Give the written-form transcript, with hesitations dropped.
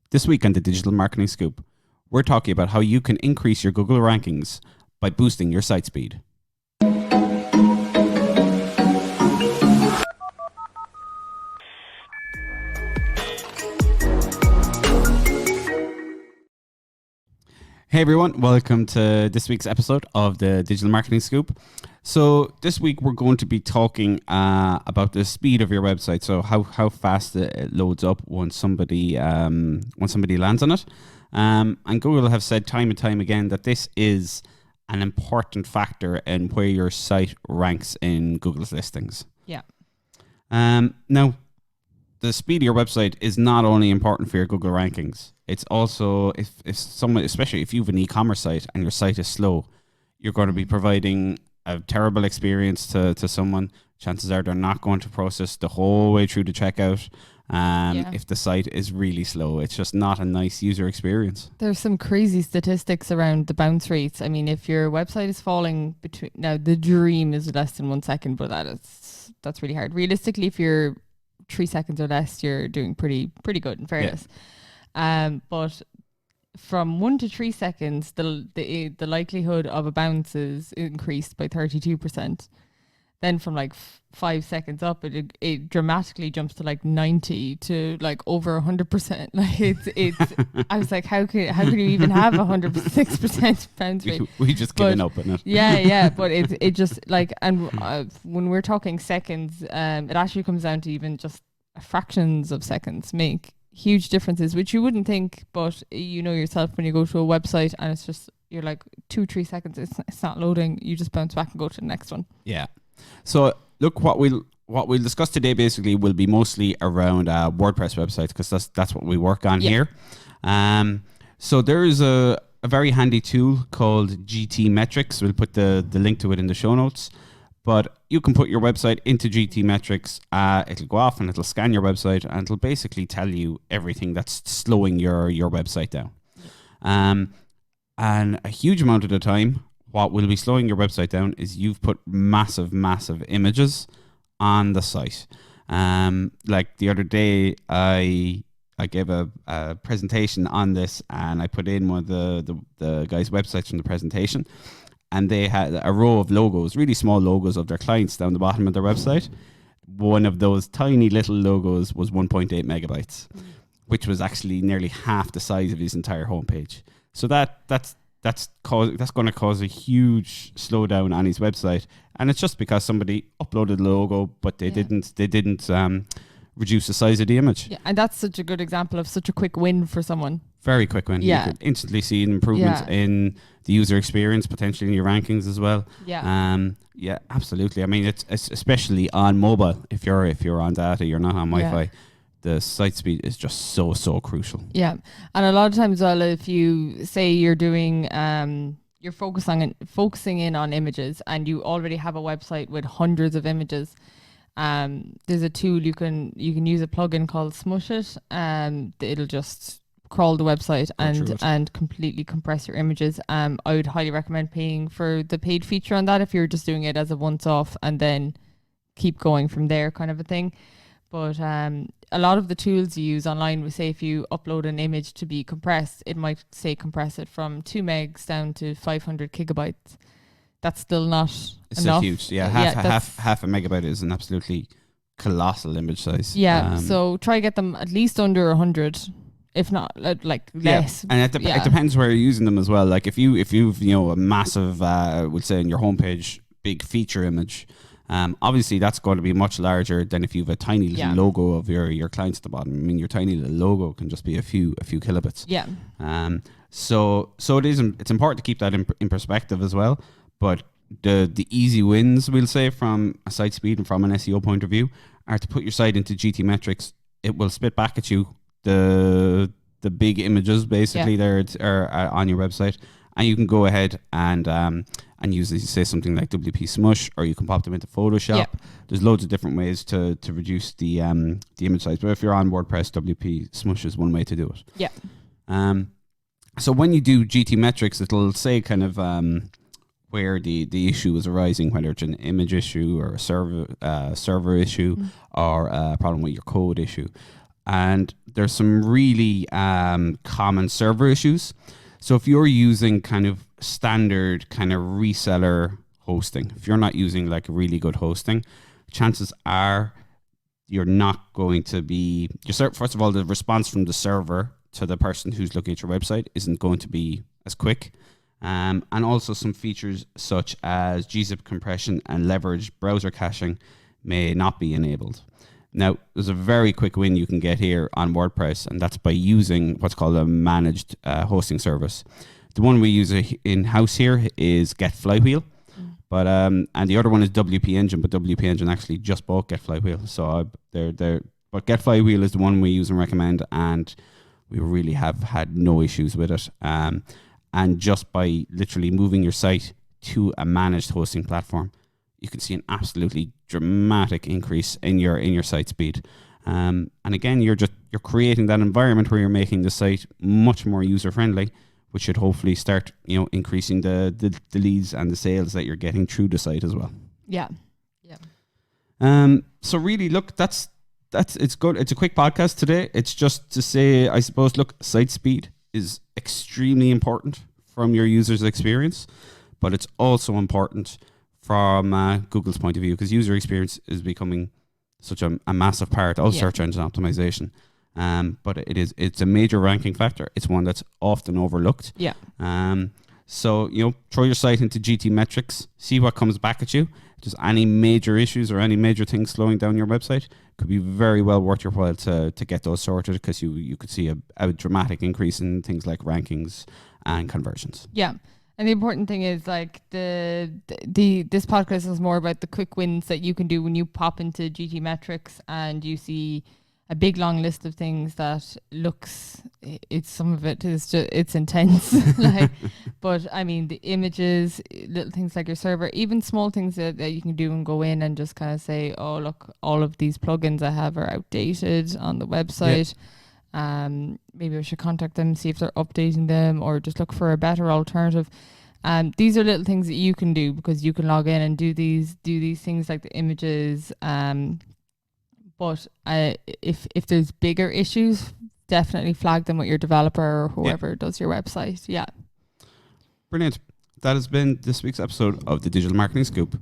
This week on the Digital Marketing Scoop, we're talking about how you can increase your Google rankings by boosting your site speed. Hey everyone, welcome to this week's episode of the Digital Marketing Scoop. So this week we're going to be talking about the speed of your website. So how fast it loads up once somebody lands on it. And Google have said time and time again that this is an important factor in where your site ranks in Google's listings. Yeah. Now, the speed of your website is not only important for your Google rankings. It's also, if someone, especially if you have an e-commerce site and your site is slow, you're going to be providing a terrible experience to someone. Chances are they're not going to process the whole way through the checkout. If the site is really slow, it's just not a nice user experience. There's some crazy statistics around the bounce rates. I mean, if your website is falling between, now the dream is less than 1 second, but that's really hard. Realistically, if you're 3 seconds or less, you're doing pretty good in fairness. But from 1 to 3 seconds, the likelihood of a bounce is increased by 32%. Then from like 5 seconds up, it dramatically jumps to like 90 to like over 100%. Like it's I was like, how could you even have 106% bounce rate? We just given up on it. Yeah. But it just like, and when we're talking seconds, it actually comes down to even just fractions of seconds make huge differences, which you wouldn't think, but you know yourself when you go to a website and it's just, you're like 2-3 seconds, it's not loading, you just bounce back and go to the next one. Yeah. So look, what we'll discuss today basically will be mostly around WordPress websites, because that's what we work on here. So there is a very handy tool called GTmetrix. We'll put the link to it in the show notes. But you can put your website into GTmetrix. It'll go off and it'll scan your website and it'll basically tell you everything that's slowing your website down. And a huge amount of the time, what will be slowing your website down is you've put massive images on the site. Like the other day, I gave a presentation on this, and I put in one of the guys' websites from the presentation, and they had a row of logos, really small logos of their clients down the bottom of their website. One of those tiny little logos was 1.8 megabytes, which was actually nearly half the size of his entire homepage. So that's going to cause a huge slowdown on his website, and it's just because somebody uploaded the logo, but they didn't reduce the size of the image. Yeah, and that's such a good example of such a quick win for someone. Very quick win. Yeah. You could instantly see an improvement in the user experience, potentially in your rankings as well. Yeah. Yeah, absolutely. I mean, it's especially on mobile. If you're on data, you're not on Wi-Fi. Yeah. The site speed is just so crucial. Yeah, and a lot of times, well, if you say you're doing, you're focusing in on images, and you already have a website with hundreds of images, there's a tool you can use a plugin called Smush It, and it'll just crawl the website and completely compress your images. I would highly recommend paying for the paid feature on that if you're just doing it as a once-off and then keep going from there, kind of a thing. But a lot of the tools you use online will say if you upload an image to be compressed, it might say compress it from 2 megs down to 500 gigabytes. That's still not it's enough. Still huge. Yeah, half a megabyte is an absolutely colossal image size. Yeah, so try get them at least under 100, if not like less. And it depends where you're using them as well. Like if you've a massive, we'll say in your homepage, big feature image. Obviously, that's going to be much larger than if you have a tiny little logo of your clients at the bottom. I mean, your tiny little logo can just be a few kilobits. Yeah. So it's important to keep that in perspective as well. But the easy wins, we'll say, from a site speed and from an SEO point of view, are to put your site into GTmetrix. It will spit back at you the big images basically there are on your website, and you can go ahead and use, as you say, something like WP Smush, or you can pop them into Photoshop. There's loads of different ways to reduce the image size, but if you're on WordPress, WP Smush is one way to do it. So when you do GTmetrix, it'll say kind of where the issue is arising, whether it's an image issue or a server issue or a problem with your code issue. and there's some really common server issues. So if you're using kind of standard kind of reseller hosting, if you're not using like really good hosting, chances are you're not going to be, first of all, the response from the server to the person who's looking at your website isn't going to be as quick. And also some features such as gzip compression and leveraged browser caching may not be enabled. Now, there's a very quick win you can get here on WordPress, and that's by using what's called a managed hosting service. The one we use in-house here is Get Flywheel, but and the other one is WP Engine, but WP Engine actually just bought Get Flywheel, so but Get Flywheel is the one we use and recommend, and we really have had no issues with it. And just by literally moving your site to a managed hosting platform, you can see an absolutely dramatic increase in your site speed. And again, you're creating that environment where you're making the site much more user friendly, which should hopefully start increasing the leads and the sales that you're getting through the site as well. Yeah. So really, look, that's it's good. It's a quick podcast today. It's just to say, I suppose, look, site speed is extremely important from your user's experience, but it's also important from Google's point of view, because user experience is becoming such a massive part of search engine optimization. But it's a major ranking factor. It's one that's often overlooked. Yeah. So, throw your site into GTmetrix, see what comes back at you. If there's any major issues or any major things slowing down your website, could be very well worth your while to get those sorted, because you could see a dramatic increase in things like rankings and conversions. Yeah. And the important thing is, like, this podcast is more about the quick wins that you can do when you pop into GTmetrix and you see a big long list of things that some of it is just, it's intense. But I mean, the images, little things like your server, even small things that you can do and go in and just kind of say, oh, look, all of these plugins I have are outdated on the website. Yeah. Maybe I should contact them, see if they're updating them, or just look for a better alternative. These are little things that you can do, because you can log in and do these things like the images. But if there's bigger issues, definitely flag them with your developer or whoever does your website. Yeah. Brilliant. That has been this week's episode of the Digital Marketing Scoop.